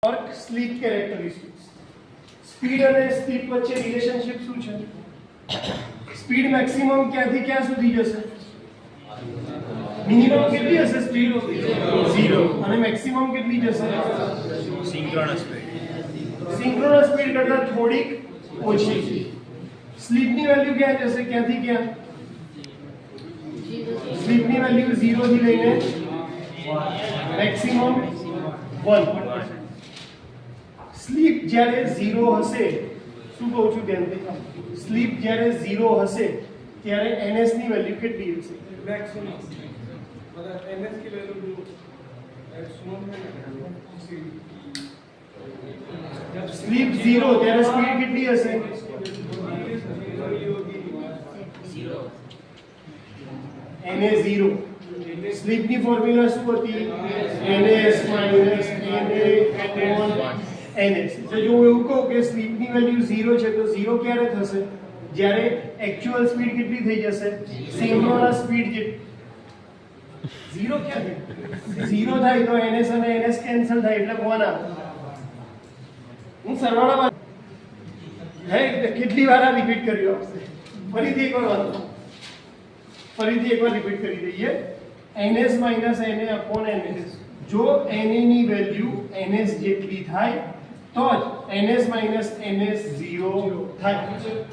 Torque slip characteristics. Speed અને slip વચ્ચે relationship શું છે? સ્પીડ મેક્સિમમ ક્યાંથી ક્યાં સુધી જશે? મિનિમમ કેટલી હશે સ્પીડ? 0. અને મેક્સિમમ કેટલી જશે? Synchronous speed. સિંક્રોનસ સ્પીડ કરતાં થોડીક ઓછી. સ્લીપની વેલ્યુ ક્યાં જશે? ક્યાંથી ક્યાં? સ્લીપની વેલ્યુ 0 થી લઈને મેક્સિમમ 1. સ્લીપ જ્યારે 0 હશે, શું કહું છું ધ્યાનથી, સ્લીપ જ્યારે 0 હશે ત્યારે ns ની વેલ્યુ કેટલી હશે? मैक्सिमम मतलब एनएस की वैल्यू मैक्सिमम है जब स्लीप 0 ત્યારે સ્પીડ કેટલી હશે? 0. na 0. સ્લીપની ફોર્મ્યુલા શું હતી? ns na ns. જો હું એવું કહું કે સ્લીપની વેલ્યુ 0 છે તો 0 ક્યારે થશે? જ્યારે એક્ચ્યુઅલ સ્પીડ કેટલી થઈ જશે? સિંક્રોનસ સ્પીડ જે 0 ક્યાં થાય? 0 થાય તો ns અને ns કેન્સલ થાય એટલે 1 આવે. હું સરવાળામાં હે કેટલી વાર આ રિપીટ કર્યું આપશે? ફરીથી એકવાર વાંચો. ફરીથી એકવાર રિપીટ કરી દઈએ. ns - na upon ns. જો na ની વેલ્યુ ns જેટલી થાય તો જ ns - ns 0 થાય.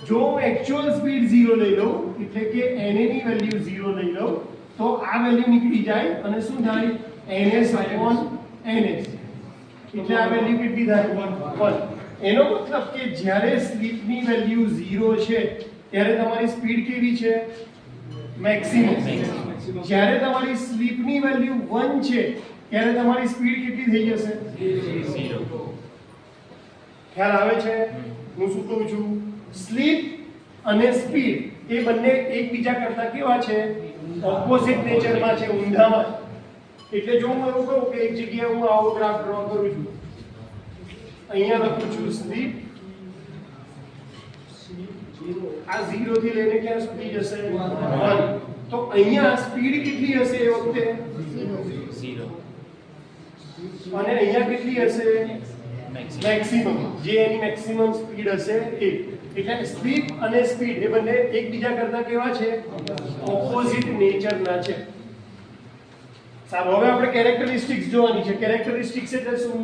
જો હું એક્ચ્યુઅલ સ્પીડ 0 લઈ લઉં એટલે કે na ની વેલ્યુ 0 લઈ લઉં તો આ વેલ્યુ નીકળી જાય અને શું થાય? ns upon ns. એટલે આ વેલ્યુ કેટલી થાય? 1. એનો મતલબ કે જ્યારે સ્લીપની વેલ્યુ 0 છે ત્યારે તમારી સ્પીડ કેવી છે? મેક્સિમમ. જ્યારે તમારી સ્લીપની વેલ્યુ 1 છે ત્યારે તમારી સ્પીડ કેટલી થઈ જશે? 0. ખ્યાલ આવે છે હું શું કહું છું? સ્લીપ અને સ્પીડ એ બંને એકબીજા કરતા કેવા છે? ઓપોઝિટ નેચરમાં છે, ઊંધામાં. એટલે જો હું એવું કહું કે એક જગ્યાએ હું આવો ગ્રાફ ડ્રો કરું છું, અહીંયા લખું છું સ્લીપ, આ 0 થી લઈને ક્યાં સુધી જશે? 1. તો અહીંયા સ્પીડ કેટલી હશે એ વખતે? 0. અને અહીંયા કેટલી હશે? મેક્સિમમ. જે એની મેક્સિમમ સ્પીડ હશે એ. એટલે સ્લીપ અને સ્પીડ એ બંને એકબીજા કરતા કેવા છે? ઓપોઝિટ નેચરના છે. સારું, હવે આપણે કેરેક્ટરિસ્ટિક્સ જોવાની છે. કેરેક્ટરિસ્ટિક્સ એટલે શું?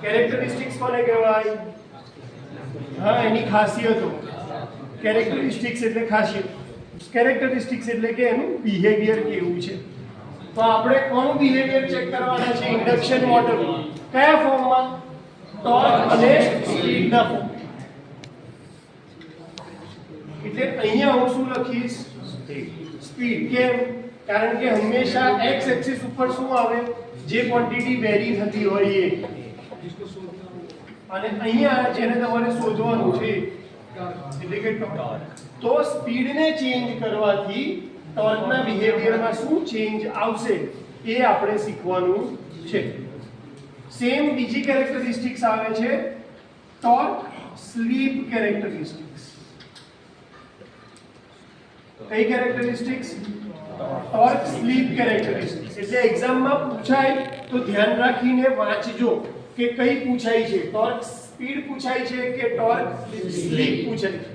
કેરેક્ટરિસ્ટિક્સ કોને કહેવાય? હા, એની ખાસિયતો. કેરેક્ટરિસ્ટિક્સ એટલે ખાસિયત. કેરેક્ટરિસ્ટિક્સ એટલે કે એનું બિહેવિયર કેવું છે. તો આપણે કોનું બિહેવિયર ચેક કરવાના છે? Induction motor. કયા ફોર્મમાં? ટોર્ક અને સ્પીડના ફોર્મ. એટલે અહીંયા હું શું લખીશ? સ્પીડ. કેમ? કારણ કે હંમેશા x એક્સિસ ઉપર શું આવે? જે ક્વોન્ટિટી વેરી થતી હોય એ. અને અહીંયા જેને તમારે શોધવાનું છે એટલે કે ટોર્ક. તો સ્પીડને ચેન્જ કરવાથી ટોર્કના બિહેવિયરમાં શું ચેન્જ આવશે એ આપણે શીખવાનું છે. સેમ બીજી કેરેક્ટરિસ્ટિક્સ આવે છે ટોર્ક સ્લીપ કેરેક્ટરિસ્ટિક્સ. કઈ કેરેક્ટરિસ્ટિક્સ? Torque slip characteristics. એટલે એક્ઝામમાં પૂછાય તો ધ્યાન રાખીને વાંચજો કે કઈ પૂછાય છે. ટોર્ક સ્પીડ પૂછાય છે કે ટોર્ક સ્લીપ પૂછાય છે.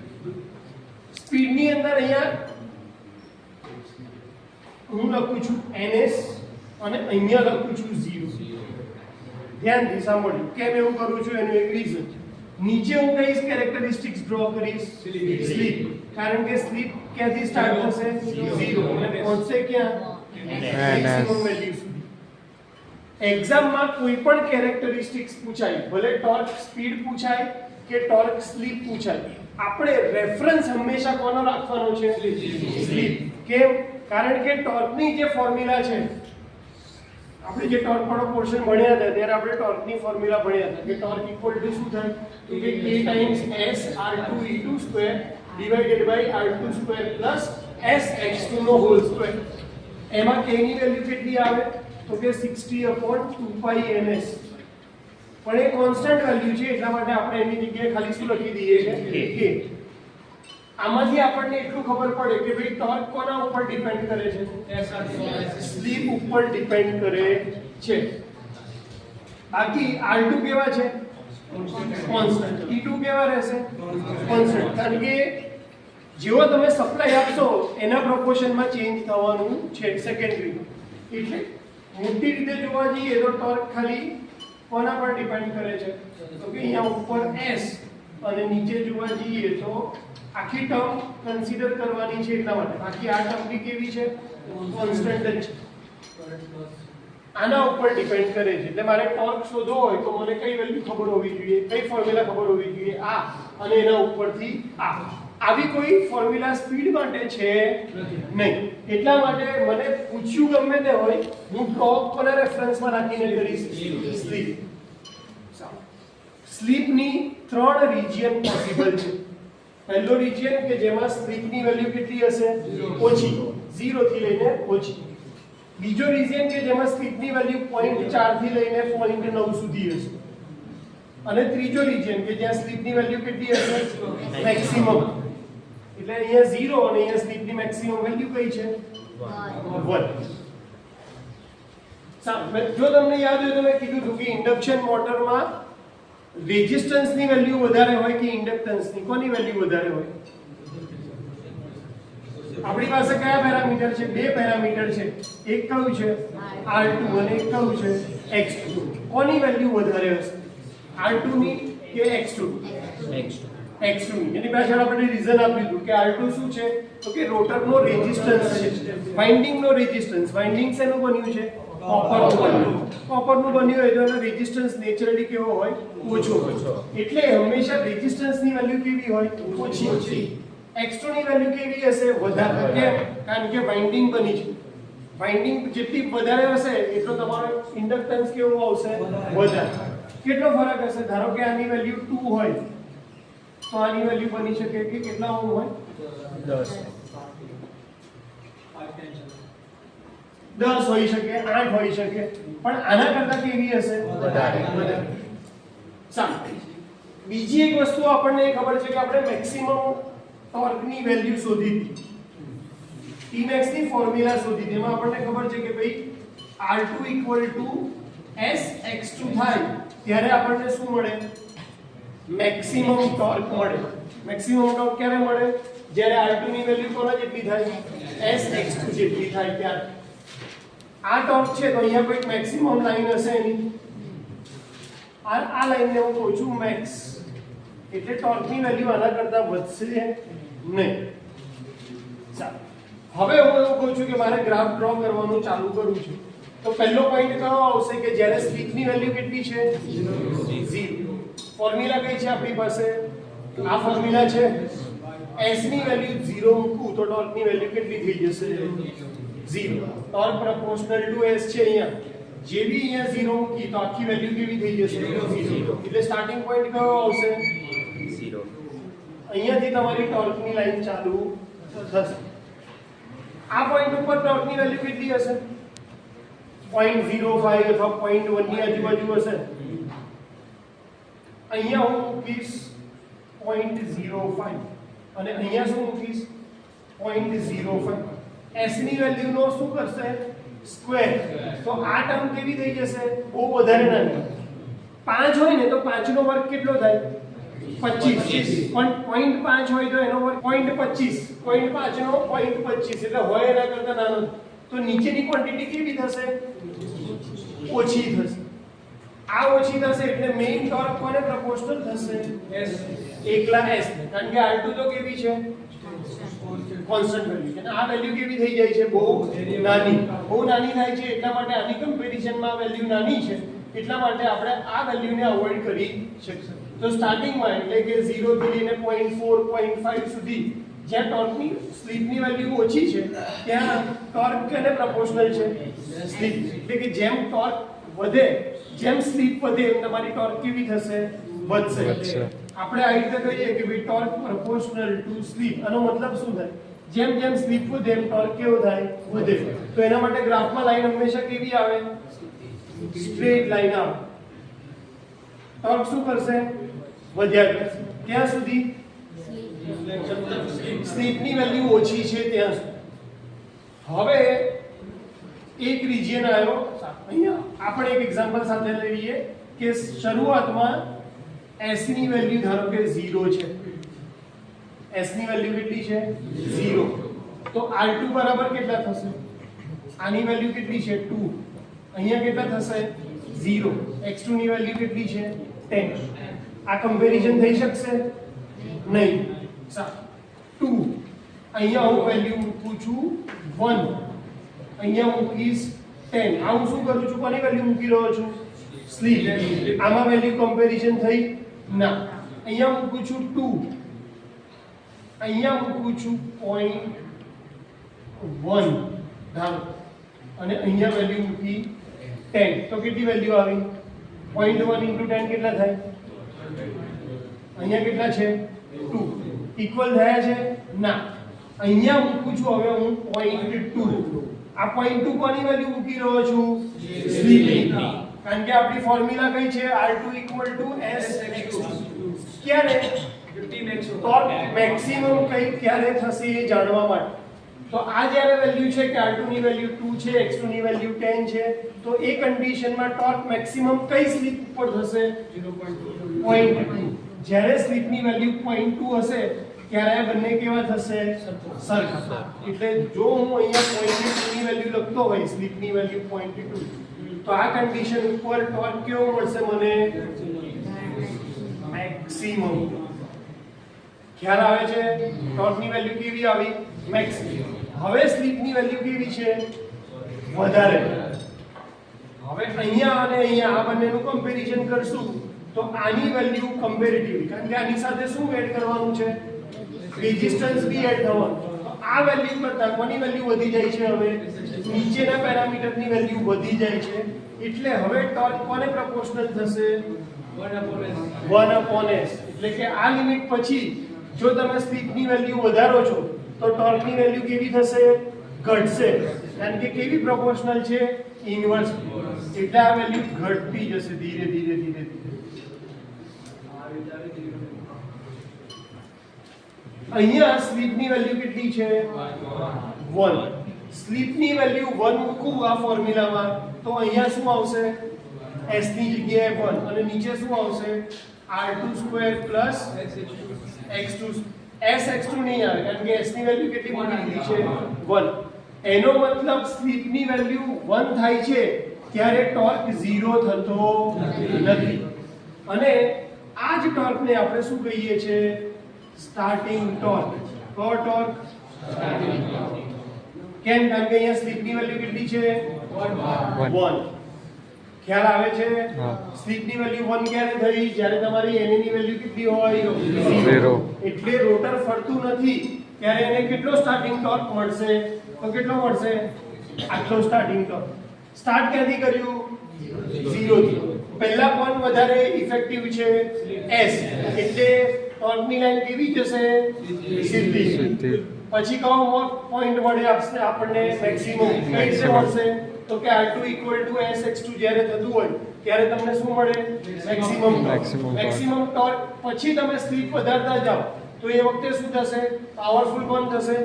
સ્પીડની અંદર અહીંયા હું લખું છું ns અને અહીંયા લખું છું 0. ધ્યાનથી સાંભળજો. કેમ એવું કરું છું એનું એક રીઝન છે. નીચે હું કઈશ કેરેક્ટરિસ્ટિક્સ ડ્રો કરીશ સ્લીપ. કારણ કે સ્લીપ ક્યાંથી સ્ટાર્ટ થશે? 0 અને પહોંચશે ક્યાં? મેક્સિમમ વેલ્યુ સુધી. એક્ઝામમાં કોઈ પણ કેરેક્ટરિસ્ટિક્સ પૂછાય, ભલે ટોર્ક સ્પીડ પૂછાય કે ટોર્ક સ્લીપ પૂછાય, આપણે રેફરન્સ હંમેશા કોનો રાખવાનો છે? સ્લીપ. કેમ? કારણ કે ટોર્કની જે ફોર્મ્યુલા છે, આપણે જે ટોર્ક વાળો પોર્શન ભણ્યા હતા ત્યારે આપણે ટોર્કની ફોર્મ્યુલા ભણ્યા હતા કે ટોર્ક ઇક્વલ ટુ શું થાય? તો કે k times s r2e2 divided by r2 square plus s x2 નો હોલ સ્ક્વેર. એમાં k ની વેલ્યુ કેટલી આવે? તો કે 60/2 ns. પણ એ કોન્સ્ટન્ટ વેલ્યુ છે એટલા માટે આપણે એની જગ્યાએ ખાલી શું લખી દઈએ છે? k. આમાંથી આપણને એટલું ખબર પડે કે ભાઈ ટોર્ક કોના ઉપર ડિપેન્ડ કરે છે? સ્લીપ ઉપર ડિપેન્ડ કરે છે. બાકી R2 કેવા છે કોન્સ્ટન્ટ, T2 કેવા રહેશે કોન્સ્ટન્ટ, કારણ કે જેવો તમે સપ્લાય આપશો એના પ્રોપોર્શનમાં ચેન્જ થવાનું છે સેકન્ડરી. એટલે મોટી રીતે જોવા જઈએ તો ટોર્ક ખાલી કોના પર ડિપેન્ડ કરે છે તો કે અહીંયા ઉપર S અને નીચે જોવા જઈએ તો આખી ટર્મ કન્સિડર કરવાની છે એટલા માટે. બાકી આ ટર્મ બી કેવી છે કોન્સ્ટન્ટ જ છે, આના ઉપર ડિપેન્ડ કરે છે. એટલે મારે ટોર્ક શોધવો હોય તો મને કઈ વેલ્યુ ખબર હોવી જોઈએ, કઈ ફોર્મ્યુલા ખબર હોવી જોઈએ, આ અને એના ઉપરથી આ. આવી કોઈ ફોર્મ્યુલા સ્પીડ માટે છે નહીં. એટલા માટે મને પૂછ્યું ગમે તે હોય હું ટોર્ક કોના રેફરન્સમાં રાખીને કરીશ સ્લીપ. સ્લીપની 3 રિજિયન પોસિબલ છે. પહેલો રિજિયન કે જેમાં સ્લીપની વેલ્યુ કેટલી હશે ઓછી, 0 થી લઈને ઓછી. બીજો રિજિયન કે જેમાં સ્લીપની વેલ્યુ 0.4 થી લઈને 0.9 સુધી હશે. અને ત્રીજો રિજિયન કે જ્યાં સ્લીપની વેલ્યુ કેટલી હશે મેક્સિમમ. એટલે અહીંયા 0 અને અહીંયા સ્લીપની મેક્સિમમ વેલ્યુ કઈ છે 1. જો તમને યાદ હોય તો મેં કીધું હતું કે ઇન્ડક્શન મોટરમાં રેઝિસ્ટન્સની વેલ્યુ વધારે હોય કે ઇન્ડક્ટન્સની, કોની વેલ્યુ વધારે હોય? આપણી પાસે કયા પેરામીટર છે? બે પેરામીટર છે. એક કયું છે R2 અને એક કયું છે X2. કોની વેલ્યુ વધારે હશે R2 ની કે X2? X2 ની. એની પાછળ આપણે રીઝન આપ્યું હતું કે R2 શું છે તો કે રોટરનો રેઝિસ્ટન્સ છે, વાઇન્ડિંગનો રેઝિસ્ટન્સ. વાઇન્ડિંગ શેનું બન્યું છે કોપરનું બન્યું. કોપરનું બન્યું હોય તો એનો રેઝિસ્ટન્સ નેચરલી કેવો હોય ઓછો. એટલે હંમેશા રેઝિસ્ટન્સની વેલ્યુ કેવી હોય ઓછી. X2 ની વેલ્યુ કેવી હશે વધારે. કેમ? કારણ કે વાઇન્ડિંગ બની છે. વાઇન્ડિંગ જેટલી વધારે હશે એટલો તમારો ઇન્ડક્ટન્સ કેવો આવશે વધારે. કેટલો ફરક હશે? ધારો કે આની વેલ્યુ 2 હોય તો આની વેલ્યુ બની શકે કે કેટલા ઓહમ હોય 10 હોઈ શકે, 8 હોઈ શકે, પણ આના કરતા કેવી હશે વધારે. સારું, બીજી એક વસ્તુ આપણને ખબર છે કે આપણે મેક્સિમમ ટોર્કની વેલ્યુ શોધી હતી, Tmax ની ફોર્મ્યુલા શોધી હતી. એમાં આપણને ખબર છે કે ભાઈ R2 SX2 થાય ત્યારે આપણને શું મળે મેક્સિમમ ટોર્ક મળે. મેક્સિમમ ટોર્ક ક્યારે મળે? જ્યારે R2 ની વેલ્યુ કોના જેટલી થાય SX2 જેટલી થાય ત્યારે. આ ટોર્ક છે તો અહીંયા કોઈ મેક્સિમમ લાઈન હશે એની. આ લાઈનને હું કહું છું મેક્સ. એટલે ટોર્કની વેલ્યુ આના કરતા વધશે નહીં. ચાલો, હવે હું એવું કહું છું કે મારે ગ્રાફ ડ્રો કરવાનું ચાલુ કરું છું તો પહેલો પોઈન્ટ કયો આવશે કે જ્યારે સ્લીપની વેલ્યુ કેટલી છે 0. ફોર્મ્યુલા કઈ છે આપણી પાસે? આ ફોર્મ્યુલા છે. S ની વેલ્યુ 0 મૂકું તો ટોર્કની વેલ્યુ કેટલી થઈ જશે 0. ટોર્ક પ્રોપોર્શનલ ટુ S છે. અહીંયા જે બી અહીંયા 0 મૂકી તો આખી વેલ્યુ કેવી થઈ જશે 0. એટલે સ્ટાર્ટિંગ પોઈન્ટ કયો આવશે 0. અહીંયાથી તમારી ટોર્કની લાઈન ચાલુ થશે. આ પોઈન્ટ ઉપર ટોર્કની વેલ્યુ કેટલી હશે 0.05 અથવા 0.1 ની આજુબાજુ હશે. અહીંયા હું મૂકીશ 0.05 અને અહીંયા શું મૂકીશ 0.05. S ની વેલ્યુ નો શું કરશે સ્ક્વેર. તો આ ટર્મ કેવી થઈ જશે બહુ વધારે નાની. 5 હોય ને તો 5 નો વર્ગ કેટલો થાય 25. પણ 0.5 હોય તો એનો વર્ગ 0.25. 0.5 નો 0.25 એટલે હોય એના કરતા નાનો. તો નીચેની ક્વોન્ટિટી કેવી થશે ઓછી થશે. આ ઓછી થશે એટલે મેઇન ટોર્ક કોને પ્રોપોર્શનલ થશે S. એકલા S ને. કારણ કે R2 તો કેવી છે કોન્સ્ટન્ટ વેલ્યુ છે. આ વેલ્યુ કેવી થઈ જાય છે બહુ નાની. બહુ નાની થાય છે એટલા માટે આની કમ્પેરિઝનમાં વેલ્યુ નાની છે એટલા માટે આપણે આ વેલ્યુને અવોઇડ કરી શકીએ. તો સ્ટાર્ટિંગમાં એટલે કે 0 થી લઈને 0.4 0.5 સુધી જ્યાં ટોર્કની સ્લીપની વેલ્યુ ઓછી છે ત્યાં ટોર્ક કેને પ્રોપોર્શનલ છે સ્લીપ. એટલે કે જેમ ટોર્ક વધે જેમ સ્લીપ વધે એમ તમારી ટોર્ક કેવી થશે વધશે. આપણે આ રીતે કહીએ કે ભાઈ ટોર્ક પ્રોપોર્શનલ ટુ સ્લીપ. આનો મતલબ શું થાય? જેમ જેમ સ્લીપ વધે એમ ટોર્ક કેવો થાય વધે. તો એના માટે ગ્રાફમાં લાઈન હંમેશા કેવી આવે સ્ટ્રેટ લાઈન આવે. ટોર્ક શું કરશે વધ્યા કરશે ત્યાં સુધી સ્લીપની વેલ્યુ ઓછી છે ત્યાં સુધી. હવે એક રિજિયન આવ્યો અહીંયા આપણે એક એક્ઝામ્પલ સાથે લઈએ કે શરૂઆતમાં s ની વેલ્યુ ધારો કે 0 છે. s ની વેલ્યુ કેટલી છે? 0. તો r2 બરાબર કેટલા થશે? આની વેલ્યુ કેટલી છે? 2. અહીંયા કેટલા થશે? 0. x2 ની વેલ્યુ કેટલી છે? 10. આ કમ્પેરિઝન થઈ શકશે નહીં. 2. અહીંયા હું વેલ્યુ મૂકું છું 1. અહીંયા મૂકીશ 10. આ હું શું કરું છું? કોની વેલ્યુ મૂકી રહ્યો છું? સ્લીપ. આમાં વેલ્યુ કમ્પેરિઝન થઈ ના. અહીંયા મૂકું છું 2. અહીંયા મૂકું છું 0.1 ધારો અને અહીંયા વેલ્યુ મૂકી 10. તો કેટલી વેલ્યુ આવી? 0.1 * 10 કેટલા થાય? અહીંયા કેટલા છે? 2. ઇક્વલ થયા છે? ના. અહીંયા મૂકું છું હવે હું 0.2. આ 0.2 કોની વેલ્યુ મૂકી રહ્યો છું? સ્લીપની. કારણ કે આપણી ફોર્મ્યુલા કઈ છે? r2 = s(x2). ક્યારે ટોર્ક મેક્સિમમ કઈ ક્યારે થશે એ જાણવા માટે. તો આ જ્યારે વેલ્યુ છે કે r2 ની વેલ્યુ 2 છે, x2 ની વેલ્યુ 10 છે, તો એ કન્ડિશનમાં ટોર્ક મેક્સિમમ કઈ સ્લીપ ઉપર થશે? 0.2. જ્યારે સ્લીપની વેલ્યુ 0.2 હશે ત્યારે આ બંને કેવા થશે? સરખા. એટલે જો હું અહીંયા 0.2 ની વેલ્યુ લખતો હોય, સ્લીપની વેલ્યુ 0.2, તો આ કન્ડિશન ઉપર ટોર્ક કેવો મળશે મને? મેક્સિમમ. ખ્યાલ આવે છે? ટોર્કની વેલ્યુ કેવી આવી? મેક્સિમમ. હવે સ્લીપની વેલ્યુ કેવી છે? વધારે. હવે અહીંયા અને અહીંયા આ બંનેનું કમ્પેરિઝન કરશું તો આની વેલ્યુ કમ્પેરેટિવ, કારણ કે આની સાથે શું એડ કરવાનું છે? રેઝિસ્ટન્સ બી એડ થવાનું. તો આ વેલ્યુ કરતા કોની વેલ્યુ વધી જાય છે? હવે નીચેના પેરામીટરની વેલ્યુ વધી જાય છે. એટલે હવે ટોર્ક કોને પ્રોપોર્શનલ થશે? 1/s. એટલે કે આ લિમિટ પછી જો તમે સ્લીપની વેલ્યુ વધારો છો તો ટોર્કની વેલ્યુ કેવી થશે? ઘટશે. કારણ કે કેવી પ્રોપોર્શનલ છે? ઇન્વર્સ. એટલે આ વેલ્યુ ઘટતી જશે ધીરે ધીરે ધીરે ધીરે. અહીંયા સ્લીપની વેલ્યુ કેટલી છે? 1. સ્લીપની વેલ્યુ 1 મૂકું આ ફોર્મ્યુલામાં તો અહીંયા શું આવશે? s ની જગ્યાએ 1 અને નીચે શું આવશે? r2² + x2. s(x2) નહીં આવે કારણ કે s ની વેલ્યુ કેટલી મૂકી દીધી છે? 1. એનો મતલબ સ્લીપની વેલ્યુ 1 થાય છે ત્યારે ટોર્ક 0 થતો નથી. અને આ જ ટોર્કને આપણે શું કહીએ છીએ? Starting torque. કયો ટોર્ક? કેમ? કારણ કે અહીંયા સ્લીપની વેલ્યુ કેટલી છે? 1. ખ્યાલ આવે છે? સ્લીપની વેલ્યુ 1 ક્યારે થઈ? જ્યારે તમારી n ની વેલ્યુ કેટલી હોય? 0. એટલે રોટર ફરતું નથી ત્યારે એને કેટલો સ્ટાર્ટિંગ ટોર્ક મળશે? તો કેટલો મળશે? આટલો સ્ટાર્ટિંગ ટોર્ક. સ્ટાર્ટ ક્યાંથી કર્યું? 0 થી. પહેલા કોણ વધારે ઇફેક્ટિવ છે? s. એટલે ટોર્કની લાઈન કેવી જશે? સીધી. પછી કયો પોઈન્ટ મળે આપણને? મેક્સિમમ. કઈ રીતે મળશે? તો કે r2 = s(x2) જ્યારે થતું હોય ત્યારે તમને શું મળે? Maximum torque. મેક્સિમમ ટોર્ક પછી તમે સ્લીપ વધારતા જાઓ તો એ વખતે શું થશે? પાવરફુલ કોણ થશે?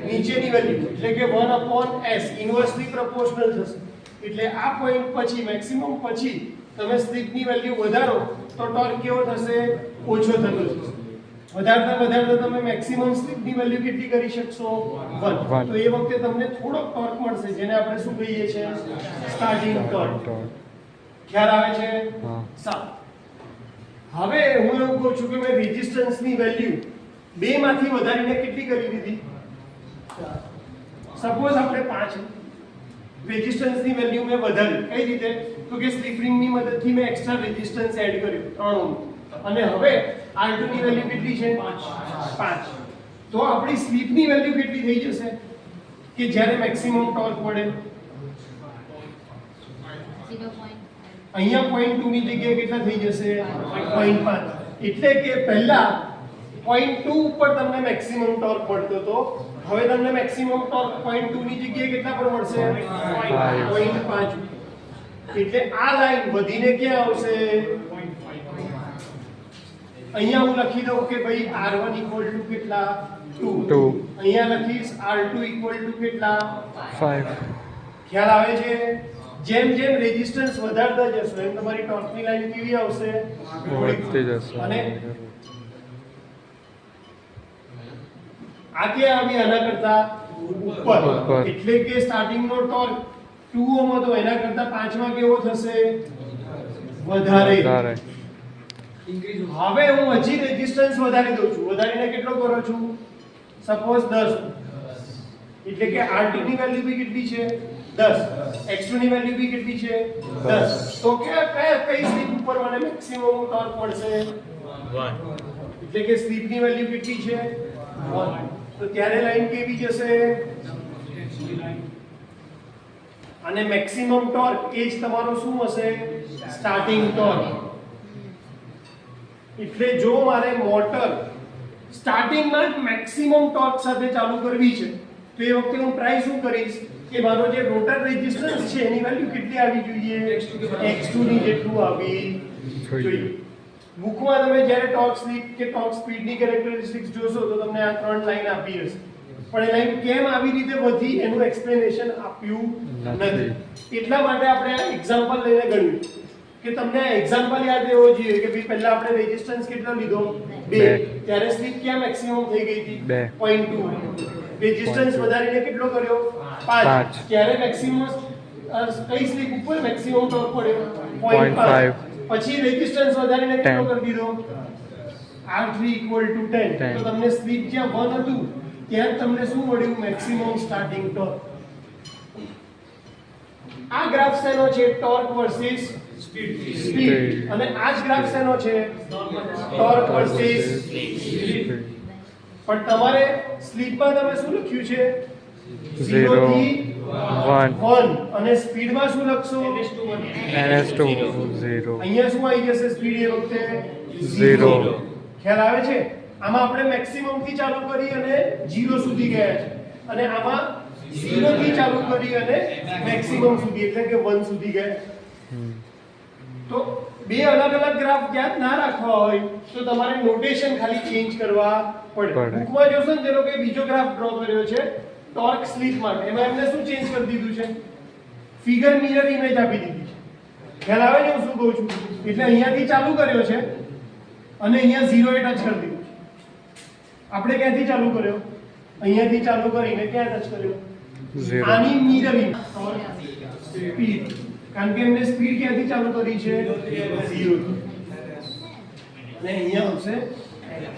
નીચેની વેલ્યુ. એટલે કે 1/s ઇન્વર્સલી પ્રોપોર્શનલ થશે. એટલે આ પોઈન્ટ પછી મેક્સિમમ પછી તમે સ્લીપની વેલ્યુ વધારો તો ટોર્ક કેવો થશે? ઓછો થતો જશે. વધારતા વધારતા તમે મેક્સિમમ સ્લીપની વેલ્યુ કેટલી કરી શકશો? 1. તો એ વખતે તમને થોડોક ટોર્ક મળશે જેને આપણે શું કહીએ છીએ? Starting torque. ખ્યાલ આવે છે? સારું. હવે હું એવું કહું છું કે મેં રેઝિસ્ટન્સની વેલ્યુ 2 માંથી વધારીને કેટલી કરી દીધી? સપોઝ આપણે 5 રેઝિસ્ટન્સની વેલ્યુ મેં વધારી. કઈ રીતે? તો કે સ્લીપ રિંગની મદદથી મેં એક્સ્ટ્રા રેઝિસ્ટન્સ એડ કર્યો 3 ઓહ્મ. અને હવે r2 ની વેલ્યુ કેટલી છે? 5. તો આપણી સ્લીપની વેલ્યુ કેટલી થઈ જશે કે જ્યારે મેક્સિમમ ટોર્ક મળે? અહીંયા 0.2 ની જગ્યાએ કેટલા થઈ જશે? 0.5. એટલે કે પહેલા 0.2 ઉપર તમને મેક્સિમમ ટોર્ક મળતો હતો, હવે તમને મેક્સિમમ ટોર્ક 0.2 ની જગ્યાએ કેટલા પર મળશે? 0.5. એટલે આ લાઈન વધીને ક્યાં આવશે? અહીંયા હું લખી દઉં કે ભાઈ r1 = કેટલા? 2. અહીંયા લખીશ r2 = કેટલા? 5. ખ્યાલ આવે છે? જેમ જેમ રેઝિસ્ટન્સ વધારતા જશો એમ તમારી ટોર્કની લાઈન કેવી આવશે? વધતી જશે. અને આ ક્યાં આવી? આના કરતા ઉપર. એટલે કે સ્ટાર્ટિંગ નો ટોર્ક 2 ઓહમ હતો, એના કરતા 5 માં કેવો થશે? વધારે. હવે હું હજી રેઝિસ્ટન્સ વધારી દઉં છું. વધારીને કેટલો કરો છું? સપોઝ 10. એટલે કે R2 ની વેલ્યુ બી કેટલી છે? 10. X2 ની વેલ્યુ બી કેટલી છે? 10. તો કઈ સ્લીપ ઉપર મને મેક્સિમમ ટોર્ક મળશે? 1. એટલે કે સ્લીપ ની વેલ્યુ કેટલી છે? 1. તો ત્યારે લાઈન કેવી જશે? અને મેક્સિમમ ટોર્ક એ જ તમારો શું હશે? Starting torque. એટલે જો મારે મોટર સ્ટાર્ટિંગમાં મેક્સિમમ ટોર્ક સાથે ચાલુ કરવી છે તો એ વખતે હું ટ્રાય શું કરીશ કે મારો જે રોટર રેઝિસ્ટન્સ છે એની વેલ્યુ કેટલી આવી જોઈએ? x2 ની જેટલું આવી જોઈએ. બુકમાં તમે જ્યારે ટોર્ક સ્લીપ કે ટોર્ક સ્પીડની કેરેક્ટરિસ્ટિક્સ જોશો તો તમને આ 3 લાઈન આપી હશે, પણ એ લાઈન કેમ આવી રીતે વધી એનું એક્સપ્લેનેશન આપ્યું નથી. એટલા માટે આપણે આ એક્ઝામ્પલ લઈને ગણ્યું કે તમને આ એક્ઝામ્પલ યાદ રહેવો જોઈએ કે ભાઈ પહેલા આપણે રેઝિસ્ટન્સ કેટલો લીધો? 2. ત્યારે સ્લીપ ક્યાં મેક્સિમમ થઈ ગઈ હતી? 0.2. રેઝિસ્ટન્સ વધારીને કેટલો કર્યો? 5. ત્યારે મેક્સિમમ કઈ સ્લીપ ઉપર મેક્સિમમ ટોર્ક પડ્યો? 0.5. પછી રેઝિસ્ટન્સ વધારીને કેટલો કરી દીધો? R3 = 10. તો તમને સ્લીપ જ્યાં 1 હતું ત્યાં તમને શું મળ્યું? Maximum starting torque. આ ગ્રાફ શેનો છે? Torque versus speed. અને આ જ ગ્રાફ શેનો છે? Torque versus speed. પણ તમારે સ્લીપમાં તમે શું લખ્યું છે? 0 થી 1. અને સ્પીડમાં શું લખશો? ns2 0. અહીંયા શું આવી જશે? સ્પીડ એ વખતે 0. ખ્યાલ આવે છે? આમાં આપણે મેક્સિમમ થી ચાલુ કરી અને 0 સુધી ગયા છે, અને આમાં 0 થી ચાલુ કરી અને મેક્સિમમ સુધી એટલે કે 1 સુધી ગયા. તો બે અલગ અલગ ગ્રાફ યાદ ના રાખવા હોય તો તમારે નોટેશન ખાલી ચેન્જ કરવા પડે. બુકમાં જોશો ને તે લોકોએ બીજો ગ્રાફ ડ્રો કર્યો છે ટોર્ક સ્લીપ માટે. એમાં એમને શું ચેન્જ કરી દીધું છે? ફિગર મિરર ઇમેજ આપી દીધી છે. ખ્યાલ આવે છે હું શું કહું છું? એટલે અહીંયાથી ચાલુ કર્યો છે અને અહીંયા 0 એ ટચ કરી દીધું છે. આપણે ક્યાંથી ચાલુ કર્યો? અહીંયાથી ચાલુ કરીને ક્યાં ટચ કર્યો? 0. આની મિરર ઇમેજ સ્પીડ. કારણ કે એમને સ્પીડ ક્યાંથી ચાલુ કરી છે? 0 થી. અને અહીંયા આવશે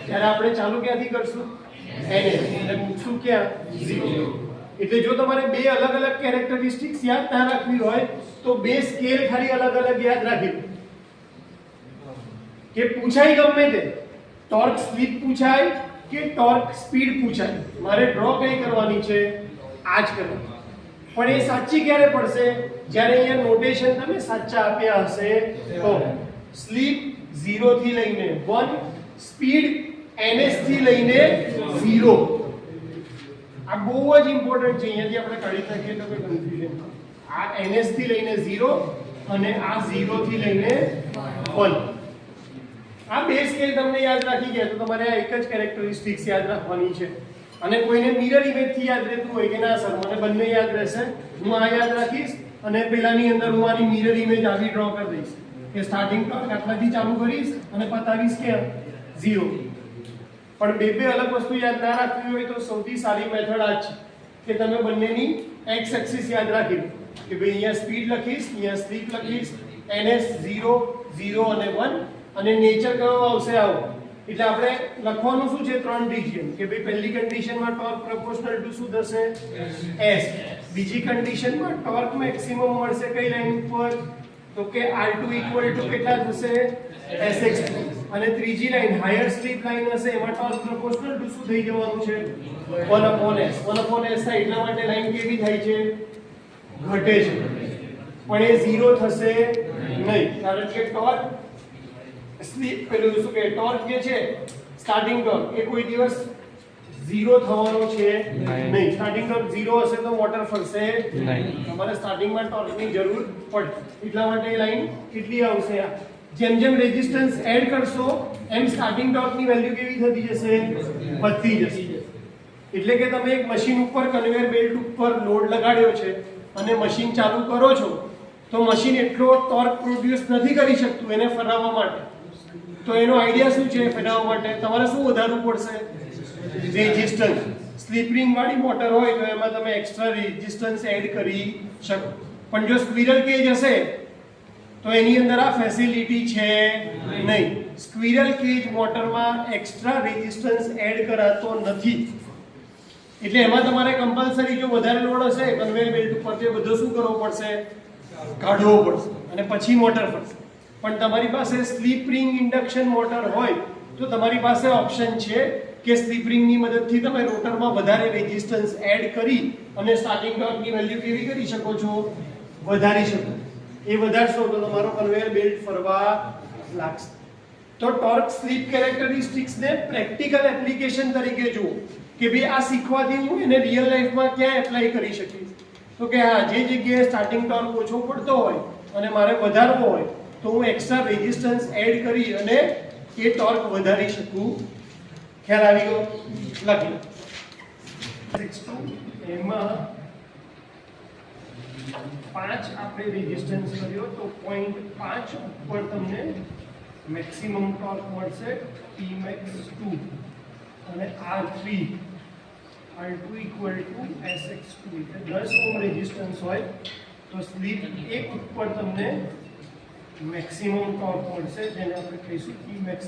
ત્યારે આપણે ચાલુ ક્યાંથી કરશું? ns. એટલે મૂકશું ક્યાં? 0. એટલે જો તમારે બે અલગ અલગ કેરેક્ટરિસ્ટિક્સ યાદ ના રાખવી હોય તો બે સ્કેલ ખાલી અલગ અલગ યાદ રાખી લો કે પૂછાય ગમે તે ટોર્ક સ્લીપ પૂછાય કે ટોર્ક સ્પીડ પૂછાય, મારે ડ્રો કઈ કરવાની છે? આ જ કરવાની. પણ એ સાચી ક્યારે પડશે? જ્યારે અહીંયા નોટેશન તમે સાચા આપ્યા હશે તો. સ્લીપ 0 થી લઈને 1, સ્પીડ ns થી લઈને 0. આ બહુ જ ઇમ્પોર્ટન્ટ છે. અહીંયાથી આપણે કાઢી નાખીએ તો કોઈ કન્ફ્યુઝન. આ ns થી લઈને 0 અને આ 0 થી લઈને 1. આ બે સ્કેલ તમને યાદ રાખી ગયા તો તમારે આ એક જ કેરેક્ટરિસ્ટિક્સ યાદ રાખવાની છે. અને કોઈને મિરર ઇમેજ થી યાદ રહેતું હોય કે ના સર મને બંને યાદ રહેશે, હું આ યાદ રાખીશ અને પેલાની અંદર હું આની મિરર ઇમેજ આવી ડ્રો કરી દઈશ કે સ્ટાર્ટિંગ ટોર્ક આટલાથી ચાલુ કરીશ અને પતાવીશ કે 0. પણ બે અલગ વસ્તુ યાદ ના રાખવી હોય તો સૌથી સારી મેથડ આ છે કે તમે બંનેની x એક્સિસ યાદ રાખી લો કે ભાઈ અહીંયા સ્પીડ લખીશ, અહીંયા સ્લીપ લખીશ, ns 0, 0 અને 1, અને નેચર કયો આવશે આવો. એટલે આપણે લખવાનું શું છે? 3 રિજિયન કે ભાઈ પહેલી કન્ડિશનમાં ટોર્ક પ્રોપોર્શનલ ટુ શું થશે? s. બીજી કન્ડિશનમાં ટોર્ક મેક્સિમમ મળશે કઈ લાઈન ઉપર? તો કે R2 = કેટલા થશે? sx2. અને ત્રીજી લાઈન હાયર સ્લીપ લાઈન હશે એમાં ટોર્ક પ્રોપોર્શનલ ટુ શું થઈ જવાનું છે? 1/s. 1/s થાય એટલા માટે લાઈન કેવી થાય છે? ઘટે છે. પણ એ 0 થશે નહીં કારણ કે ટોર્ક સ્લીપ પેલું શું કે ટોર્ક જે છે સ્ટાર્ટિંગ ટોર્ક એ કોઈ દિવસ 0 થવાનો છે નહીં. સ્ટાર્ટિંગ ટોર્ક 0 હશે તો મોટર ફરશે નહીં. તમારે સ્ટાર્ટિંગમાં ટોર્કની જરૂર પડે. એટલા માટે એ લાઈન કેટલી આવશે? જેમ જેમ રેઝિસ્ટન્સ એડ કરશો એમ સ્ટાર્ટિંગ ટોર્કની વેલ્યુ કેવી થતી જશે? વધતી જશે. એટલે કે તમે એક મશીન ઉપર કન્વેયર બેલ્ટ ઉપર લોડ લગાડ્યો છે અને મશીન ચાલુ કરો છો તો મશીન એટલો ટોર્ક પ્રોડ્યુસ નથી કરી શકતું એને ફરાવવા માટે. તો એનો આઈડિયા શું છે ફેરવવા માટે? તમારે શું વધારવું પડશે? રેઝિસ્ટન્સ. સ્લીપ રિંગ વાળી મોટર હોય તો એમાં તમે એક્સ્ટ્રા રેઝિસ્ટન્સ એડ કરી શકો. પણ જો સ્ક્વિરલ કેજ હશે તો એની અંદર આ ફેસિલિટી છે નહીં. સ્ક્વિરલ કેજ મોટરમાં એક્સ્ટ્રા રેઝિસ્ટન્સ એડ કરાતો નથી. એટલે એમાં તમારે કમ્પલસરી જો વધારે લોડ હશે કન્વેયર બેલ્ટ ઉપર તે બધો શું કરવો પડશે? કાઢવો પડશે અને પછી મોટર ફરશે. પણ તમારી પાસે સ્લીપ રિંગ ઇન્ડક્શન મોટર હોય તો તમારી પાસે ઓપ્શન છે કે સ્લીપ રિંગની મદદથી તમે રોટરમાં વધારે રેઝિસ્ટન્સ એડ કરી અને સ્ટાર્ટિંગ ટોર્કની વેલ્યુ કેવી કરી શકો છો? વધારી શકો. એ વધારશો તો તમારો કન્વેયર બેલ્ટ ફરવા લાગશે. તો ટોર્ક સ્લીપ કેરેક્ટરિસ્ટિક્સને પ્રેક્ટિકલ એપ્લિકેશન તરીકે જુઓ કે ભાઈ આ શીખવાથી હું એને રિયલ લાઈફમાં ક્યાં એપ્લાય કરી શકીશ. તો કે હા, જે જગ્યાએ સ્ટાર્ટિંગ ટોર્ક ઓછો પડતો હોય અને મારે વધારવો હોય તો હું એક્સ્ટ્રા રેઝિસ્ટન્સ એડ કરી અને એ ટોર્ક વધારી શકું. ખ્યાલ આવી ગયો? લખી લો. 62 એમાં 5 આપણે રેઝિસ્ટન્સ કર્યો તો 0.5 ઉપર તમને મેક્સિમમ ટોર્ક મળશે Tmax2 અને R3 = Sx2 એટલે 10 ઓહ્મ રેઝિસ્ટન્સ હોય તો સ્લીપ 1 ઉપર તમને મેક્સિમમ ટોર્ક મળશે જેને આપણે કહીશું Tmax